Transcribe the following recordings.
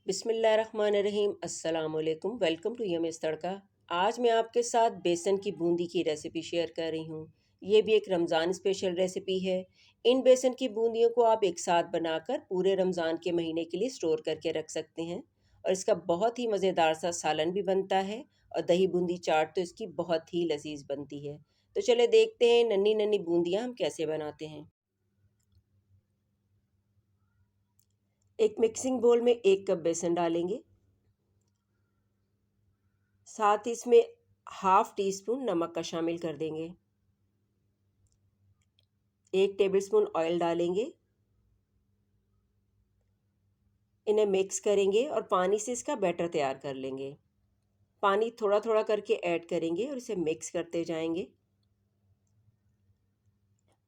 बिस्मिल्लाहिर्रहमानिर्रहीम अस्सलाम वालेकुम। वेलकम टू यम तड़का। आज मैं आपके साथ बेसन की बूंदी की रेसिपी शेयर कर रही हूँ। ये भी एक रमज़ान स्पेशल रेसिपी है। इन बेसन की बूंदियों को आप एक साथ बनाकर पूरे रमज़ान के महीने के लिए स्टोर करके रख सकते हैं और इसका बहुत ही मज़ेदार सा सालन भी बनता है और दही बूंदी चाट तो इसकी बहुत ही लजीज बनती है। तो चले देखते हैं नन्ही नन्ही बूंदियाँ हम कैसे बनाते हैं। एक मिक्सिंग बोल में 1 कप बेसन डालेंगे। साथ ही इसमें हाफ टी स्पून नमक का शामिल कर देंगे। 1 टेबलस्पून ऑयल डालेंगे। इन्हें मिक्स करेंगे और पानी से इसका बैटर तैयार कर लेंगे। पानी थोड़ा थोड़ा करके ऐड करेंगे और इसे मिक्स करते जाएंगे।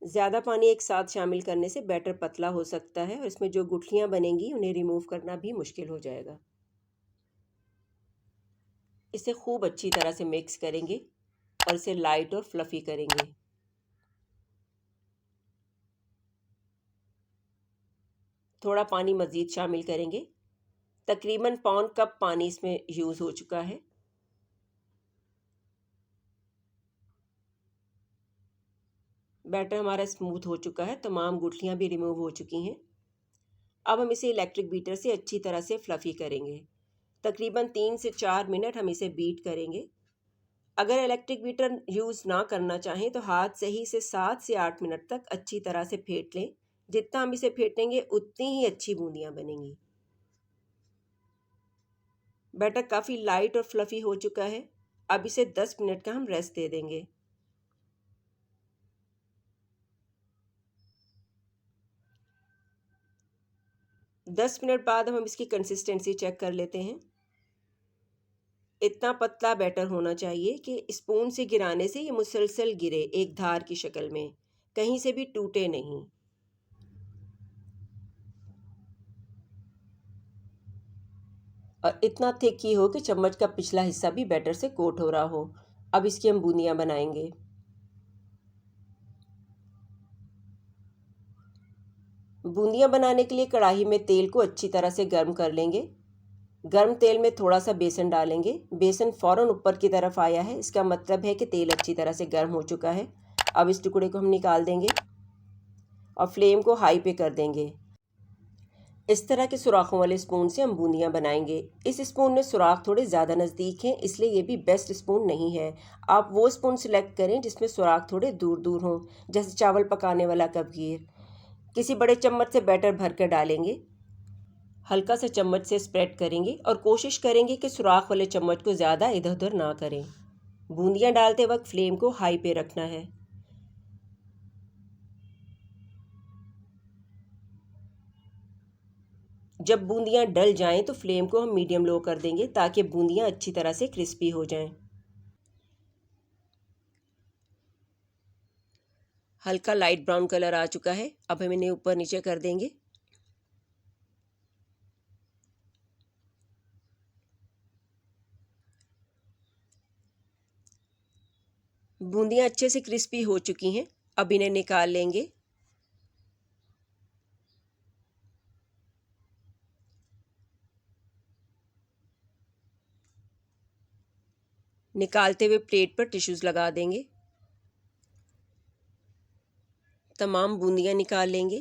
ज़्यादा पानी एक साथ शामिल करने से बैटर पतला हो सकता है और इसमें जो गुठलियाँ बनेंगी उन्हें रिमूव करना भी मुश्किल हो जाएगा। इसे खूब अच्छी तरह से मिक्स करेंगे और इसे लाइट और फ्लफ़ी करेंगे। थोड़ा पानी मज़ीद शामिल करेंगे। तकरीबन पौन कप पानी इसमें यूज़ हो चुका है। बैटर हमारा स्मूथ हो चुका है, तमाम गुठलियाँ भी रिमूव हो चुकी हैं। अब हम इसे इलेक्ट्रिक बीटर से अच्छी तरह से फ्लफ़ी करेंगे। तकरीबन 3 से 4 मिनट हम इसे बीट करेंगे। अगर इलेक्ट्रिक बीटर यूज़ ना करना चाहें तो हाथ से ही इसे 7 से 8 मिनट तक अच्छी तरह से फेंट लें। जितना हम इसे फेंटेंगे उतनी ही अच्छी बूंदियाँ बनेंगी। बैटर काफ़ी लाइट और फ्लफ़ी हो चुका है। अब इसे 10 मिनट का हम रेस्ट दे देंगे। 10 मिनट बाद हम इसकी कंसिस्टेंसी चेक कर लेते हैं। इतना पतला बैटर होना चाहिए कि स्पून से गिराने से ये मुसलसल गिरे एक धार की शक्ल में, कहीं से भी टूटे नहीं। और इतना थिक ही हो कि चम्मच का पिछला हिस्सा भी बैटर से कोट हो रहा हो। अब इसकी हम बूंदियाँ बनाएंगे। बूंदियाँ बनाने के लिए कढ़ाई में तेल को अच्छी तरह से गर्म कर लेंगे। गर्म तेल में थोड़ा सा बेसन डालेंगे। बेसन फ़ौरन ऊपर की तरफ आया है, इसका मतलब है कि तेल अच्छी तरह से गर्म हो चुका है। अब इस टुकड़े को हम निकाल देंगे और फ्लेम को हाई पे कर देंगे। इस तरह के सुराखों वाले स्पून से हम बूंदियाँ बनाएंगे। इस स्पून में सुराख थोड़े ज़्यादा नज़दीक हैं, इसलिए ये भी बेस्ट स्पून नहीं है। आप वो स्पून सिलेक्ट करें जिसमें सुराख थोड़े दूर दूर हों, जैसे चावल पकाने वाला कपगीर। किसी बड़े चम्मच से बैटर भर कर डालेंगे। हल्का सा चम्मच से स्प्रेड करेंगे और कोशिश करेंगे कि सुराख वाले चम्मच को ज़्यादा इधर उधर ना करें। बूंदियाँ डालते वक्त फ्लेम को हाई पे रखना है। जब बूंदियाँ डल जाएं तो फ्लेम को हम मीडियम लो कर देंगे ताकि बूंदियाँ अच्छी तरह से क्रिस्पी हो जाएं। हल्का लाइट ब्राउन कलर आ चुका है। अब हम इन्हें ऊपर नीचे कर देंगे। बूंदियाँ अच्छे से क्रिस्पी हो चुकी हैं। अब इन्हें निकाल लेंगे। निकालते हुए प्लेट पर टिश्यूज़ लगा देंगे। तमाम बूंदियाँ निकाल लेंगे।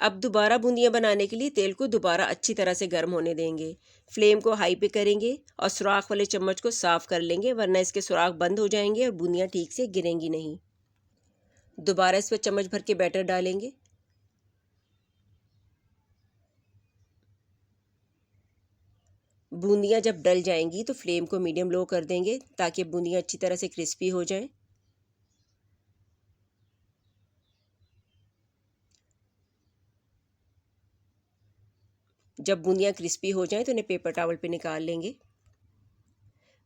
अब दोबारा बूंदियाँ बनाने के लिए तेल को दोबारा अच्छी तरह से गर्म होने देंगे। फ्लेम को हाई पे करेंगे और सुराख वाले चम्मच को साफ़ कर लेंगे, वरना इसके सुराख बंद हो जाएंगे और बूंदियाँ ठीक से गिरेंगी नहीं। दोबारा इस पर चम्मच भर के बैटर डालेंगे। बूंदियाँ जब डल जाएंगी तो फ्लेम को मीडियम लो कर देंगे ताकि बूंदियाँ अच्छी तरह से क्रिस्पी हो जाएं। जब बूंदियाँ क्रिस्पी हो जाएं तो इन्हें पेपर टॉवल पे निकाल लेंगे।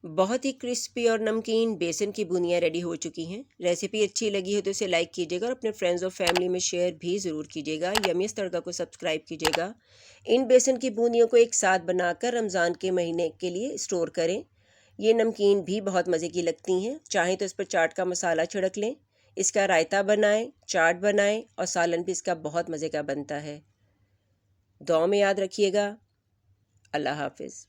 बहुत ही क्रिस्पी और नमकीन बेसन की बूंदियाँ रेडी हो चुकी हैं। रेसिपी अच्छी लगी हो तो इसे लाइक कीजिएगा और अपने फ्रेंड्स और फैमिली में शेयर भी ज़रूर कीजिएगा। यमीज़ तड़का को सब्सक्राइब कीजिएगा। इन बेसन की बूंदियों को एक साथ बनाकर रमज़ान के महीने के लिए स्टोर करें। ये नमकीन भी बहुत मज़े की लगती हैं। चाहें तो इस पर चाट का मसाला छिड़क लें, इसका रायता बनाएं, चाट बनाएं और सालन भी इसका बहुत मज़े का बनता है। दुआ में याद रखिएगा। अल्लाह हाफिज़।